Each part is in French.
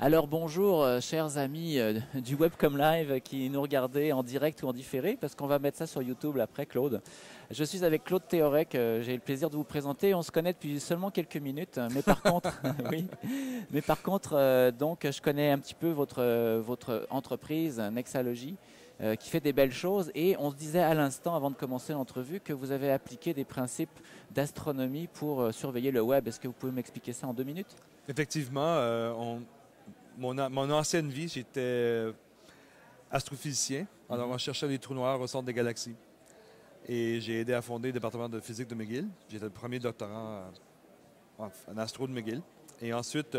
Alors bonjour chers amis du Webcom Live qui nous regardez en direct ou en différé parce qu'on va mettre ça sur YouTube après Claude. Je suis avec Claude Théorec, j'ai le plaisir de vous présenter. On se connaît depuis seulement quelques minutes, mais par contre, oui, mais par contre donc je connais un petit peu votre entreprise Nexalogy qui fait des belles choses et on se disait à l'instant avant de commencer l'entrevue que vous avez appliqué des principes d'astronomie pour surveiller le web. Est-ce que vous pouvez m'expliquer ça en 2 minutes? Effectivement, mon ancienne vie, j'étais astrophysicien. Alors, on cherchait les trous noirs au centre des galaxies. Et j'ai aidé à fonder le département de physique de McGill. J'étais le premier doctorant en astro de McGill. Et ensuite,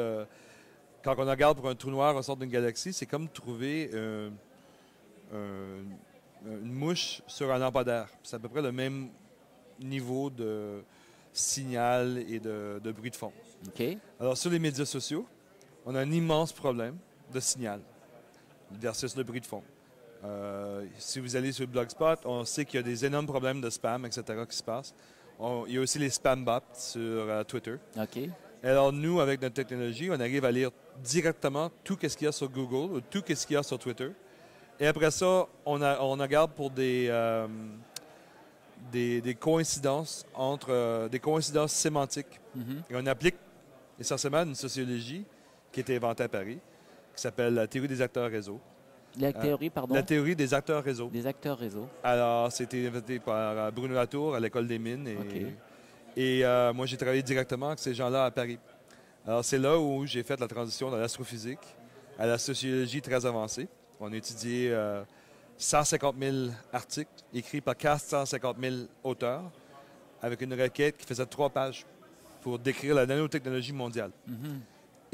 quand on regarde pour un trou noir au centre d'une galaxie, c'est comme trouver une mouche sur un lampadaire. C'est à peu près le même niveau de signal et de bruit de fond. OK. Alors, sur les médias sociaux, on a un immense problème de signal versus le bruit de fond. Si vous allez sur Blogspot, on sait qu'il y a des énormes problèmes de spam, etc., qui se passent. Il y a aussi les spam bots sur Twitter. OK. Alors, nous, avec notre technologie, on arrive à lire directement tout ce qu'il y a sur Google ou tout ce qu'il y a sur Twitter. Et après ça, on regarde pour des coïncidences des coïncidences sémantiques. Et on applique essentiellement une sociologie qui a été inventée à Paris, qui s'appelle la théorie des acteurs réseau. La théorie, pardon? La théorie des acteurs réseau. Des acteurs réseau. Alors, c'était inventé par Bruno Latour à l'École des Mines. Et moi, j'ai travaillé directement avec ces gens-là à Paris. Alors, c'est là où j'ai fait la transition de l'astrophysique à la sociologie très avancée. On a étudié 150 000 articles écrits par 450 000 auteurs avec une requête qui faisait 3 pages pour décrire la nanotechnologie mondiale.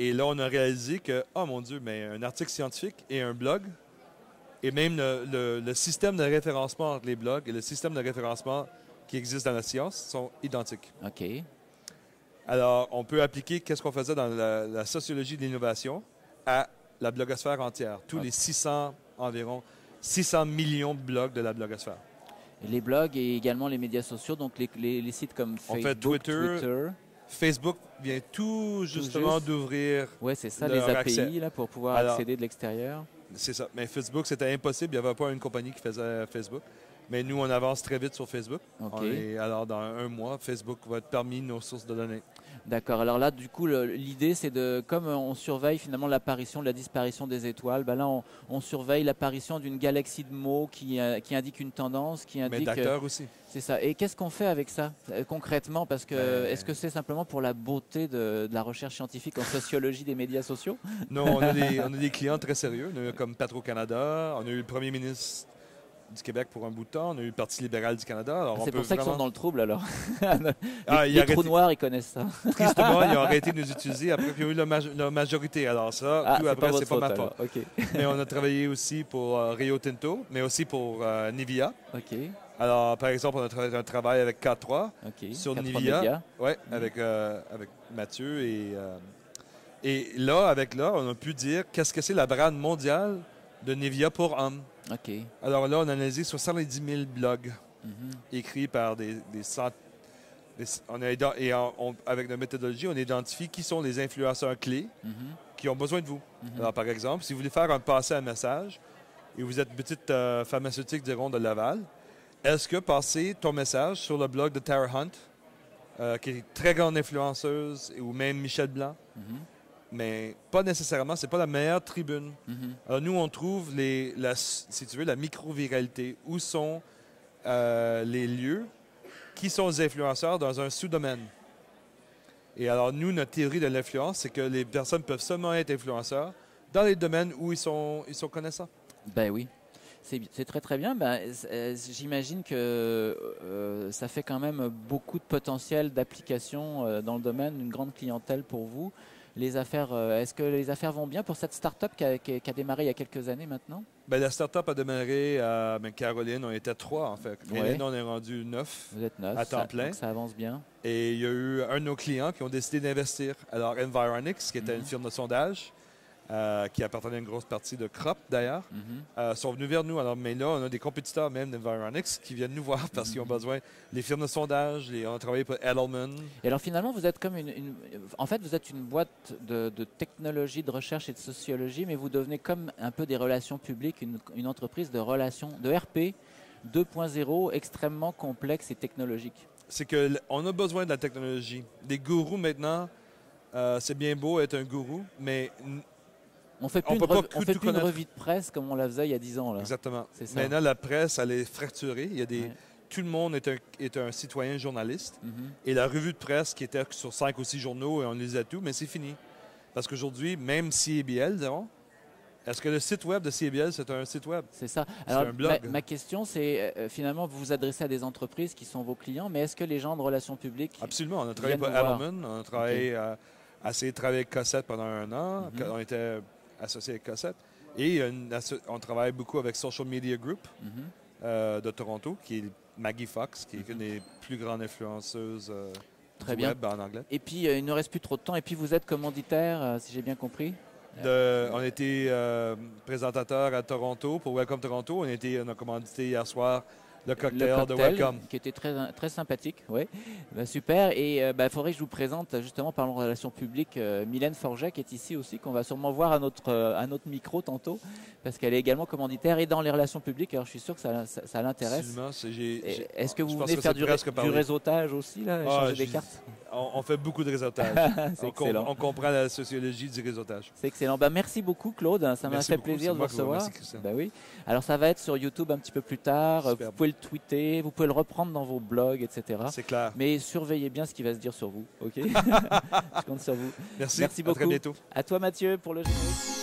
Et là, on a réalisé que, oh mon Dieu, mais un article scientifique et un blog, et même le système de référencement entre les blogs et le système de référencement qui existe dans la science sont identiques. OK. Alors, on peut appliquer qu'est-ce qu'on faisait dans la sociologie de l'innovation à la blogosphère entière, tous les environ 600 millions de blogs de la blogosphère. Les blogs et également les médias sociaux, donc les sites comme Facebook, fait Twitter. Facebook vient tout justement d'ouvrir. Oui, c'est ça, les API là, pour pouvoir accéder de l'extérieur. C'est ça. Mais Facebook, c'était impossible. Il n'y avait pas une compagnie qui faisait Facebook. Mais nous, on avance très vite sur Facebook. Okay. Alors, dans 1 mois, Facebook va être parmi nos sources de données. D'accord. Alors là, du coup, l'idée, c'est de, comme on surveille finalement l'apparition, la disparition des étoiles, ben là, on surveille l'apparition d'une galaxie de mots qui indique une tendance, qui indique... Mais d'acteurs aussi. C'est ça. Et qu'est-ce qu'on fait avec ça, concrètement? Parce que est-ce que c'est simplement pour la beauté de la recherche scientifique en sociologie des médias sociaux? Non, on a des clients très sérieux. On a eu comme Petro-Canada, on a eu le premier ministre du Québec pour un bout de temps. On a eu le Parti libéral du Canada. C'est pour ça qu'ils sont dans le trouble, alors. les trous noirs, ils connaissent ça. Tristement, ils ont arrêté de nous utiliser après qu'ils ont eu la majorité. Alors ça, tout après, c'est pas ma faute. Okay. Mais on a travaillé aussi pour Rio Tinto, mais aussi pour Nivea. OK. Alors, par exemple, on a travaillé un travail avec K3 sur Nivea. Oui, avec Mathieu. Et là, on a pu dire qu'est-ce que c'est la brand mondiale de Nivea pour hommes. OK. Alors là, on a analysé 70 000 blogs écrits par des centaines. Avec notre méthodologie, on identifie qui sont les influenceurs clés qui ont besoin de vous. Alors, par exemple, si vous voulez faire un passé à message et vous êtes une petite pharmaceutique du rond de Laval, est-ce que passer ton message sur le blog de Tara Hunt, qui est une très grande influenceuse, ou même Michel Blanc, mais pas nécessairement, c'est pas la meilleure tribune. Alors nous, on trouve si tu veux, la micro-viralité. Où sont les lieux qui sont les influenceurs dans un sous-domaine? Et alors nous, notre théorie de l'influence, c'est que les personnes peuvent seulement être influenceurs dans les domaines où ils sont connaissants. Ben oui. C'est très, très bien. Ben, j'imagine que ça fait quand même beaucoup de potentiel d'application dans le domaine, une grande clientèle pour vous. Les affaires, est-ce que les affaires vont bien pour cette start-up qui a démarré il y a quelques années maintenant? Bien, la start-up a démarré à Caroline. On était 3, en fait. Caroline, on est rendu 9. Vous êtes 9 à temps plein. Donc ça avance bien. Et il y a eu un de nos clients qui ont décidé d'investir. Alors, Environics, qui était une firme de sondage, qui appartenait à une grosse partie de Crop d'ailleurs, sont venus vers nous. Alors, mais là, on a des compétiteurs même d'Environics qui viennent nous voir parce qu'ils ont besoin. Les firmes de sondage, on a travaillé pour Edelman. Et alors finalement, vous êtes comme en fait, vous êtes une boîte de technologie, de recherche et de sociologie, mais vous devenez comme un peu des relations publiques, une entreprise de relations, de RP 2.0 extrêmement complexe et technologique. C'est qu'on a besoin de la technologie. Des gourous maintenant, c'est bien beau être un gourou, mais on ne fait plus une revue de presse comme on la faisait il y a 10 ans. Là. Exactement. Ça. Maintenant, la presse, elle est fracturée. Il y a tout le monde est un citoyen journaliste. Et la revue de presse qui était sur 5 ou 6 journaux, et on lisait tout, mais c'est fini. Parce qu'aujourd'hui, même CBL, disons, est-ce que le site web de CBL, c'est un site web? C'est ça. C'est un blog. Ma question, c'est finalement, vous vous adressez à des entreprises qui sont vos clients, mais est-ce que les gens de relations publiques... Absolument. On a travaillé pour Edelman. On a travaillé, essayé de travailler avec Cossette pendant 1 an. On était associé avec Cossette. Et on travaille beaucoup avec Social Media Group de Toronto, qui est Maggie Fox, qui est une des plus grandes influenceuses du web en anglais. Et puis, il ne reste plus trop de temps. Et puis, vous êtes commanditaire, si j'ai bien compris. On était présentateur à Toronto pour Welcome Toronto. On a commandité hier soir le cocktail de Welcome. Qui était très, très sympathique, oui. Super. Et il faudrait que je vous présente, justement, parlant de relations publiques, Mylène Forget, qui est ici aussi, qu'on va sûrement voir à notre micro tantôt, parce qu'elle est également commanditaire et dans les relations publiques. Alors, je suis sûr que ça l'intéresse. Est-ce que vous venez faire du réseautage aussi, là, échanger des cartes? On fait beaucoup de réseautage. On comprend la sociologie du réseautage. C'est excellent. Merci beaucoup, Claude. Ça m'a fait plaisir de vous recevoir. Oui. Alors, ça va être sur YouTube un petit peu plus tard. Super. Vous pouvez le tweeter, vous pouvez le reprendre dans vos blogs, etc. C'est clair. Mais surveillez bien ce qui va se dire sur vous. OK? Je compte sur vous. Merci beaucoup. À très bientôt. À toi, Mathieu, pour le générique.